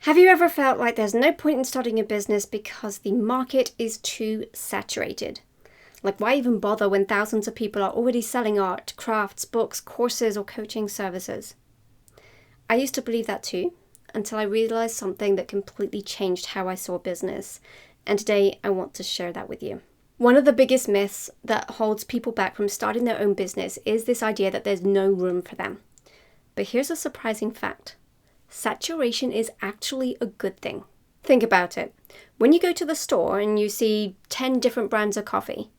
Have you ever felt like there's no point in starting a business because the market is too saturated? Like, why even bother when thousands of people are already selling art, crafts, books, courses, or coaching services? I used to believe that too, until I realized something that completely changed how I saw business. And today I want to share that with you. One of the biggest myths that holds people back from starting their own business is this idea that there's no room for them. But here's a surprising fact. Saturation is actually a good thing. Think about it. When you go to the store and you see 10 different brands of coffee,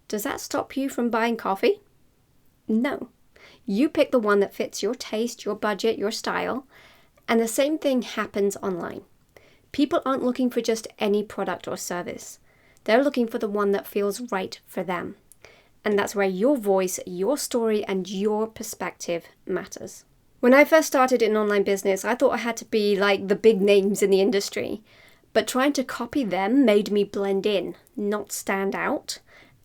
does that stop you from buying coffee? No. You pick the one that fits your taste, your budget, your style, and the same thing happens online. People aren't looking for just any product or service. They're looking for the one that feels right for them. And that's where your voice, your story, and your perspective matters. When I first started in online business, I thought I had to be like the big names in the industry. But trying to copy them made me blend in, not stand out.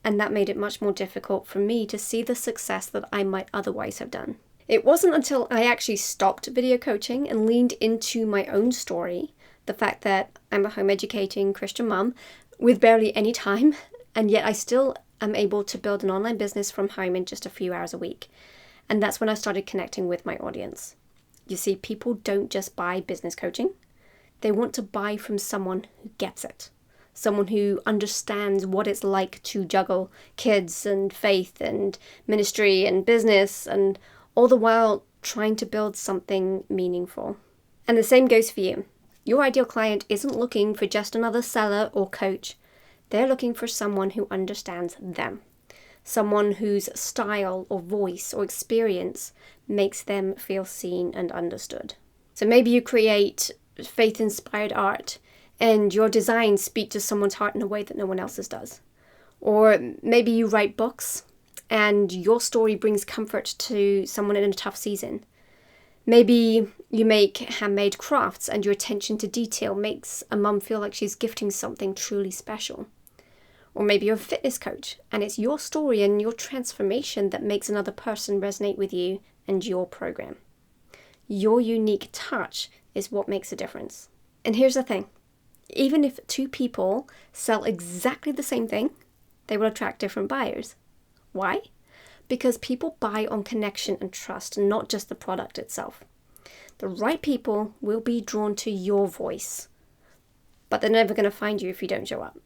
And that made it much more difficult for me to see the success that I might otherwise have done. It wasn't until I actually stopped video coaching and leaned into my own story, the fact that I'm a home educating Christian mom with barely any time, and yet I still am able to build an online business from home in just a few hours a week. And that's when I started connecting with my audience. You see, people don't just buy business coaching. They want to buy from someone who gets it. Someone who understands what it's like to juggle kids and faith and ministry and business, and all the while trying to build something meaningful. And the same goes for you. Your ideal client isn't looking for just another seller or coach. They're looking for someone who understands them. Someone whose style or voice or experience makes them feel seen and understood. So maybe you create faith-inspired art and your designs speak to someone's heart in a way that no one else's does. Or maybe you write books and your story brings comfort to someone in a tough season. Maybe you make handmade crafts and your attention to detail makes a mum feel like she's gifting something truly special. Or maybe you're a fitness coach and it's your story and your transformation that makes another person resonate with you and your program. Your unique touch is what makes a difference. And here's the thing. Even if two people sell exactly the same thing, they will attract different buyers. Why? Because people buy on connection and trust, not just the product itself. The right people will be drawn to your voice, but they're never going to find you if you don't show up.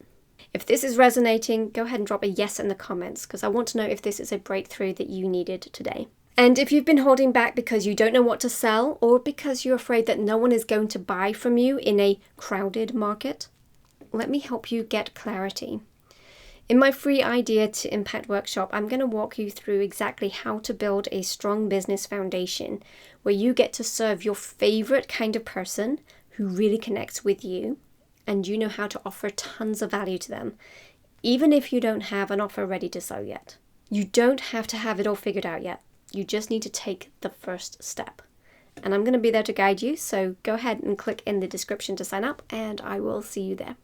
If this is resonating, go ahead and drop a yes in the comments because I want to know if this is a breakthrough that you needed today. And if you've been holding back because you don't know what to sell or because you're afraid that no one is going to buy from you in a crowded market, let me help you get clarity. In my free Idea to Impact workshop, I'm going to walk you through exactly how to build a strong business foundation where you get to serve your favorite kind of person who really connects with you, and you know how to offer tons of value to them, even if you don't have an offer ready to sell yet. You don't have to have it all figured out yet. You just need to take the first step. And I'm going to be there to guide you, so go ahead and click in the description to sign up, and I will see you there.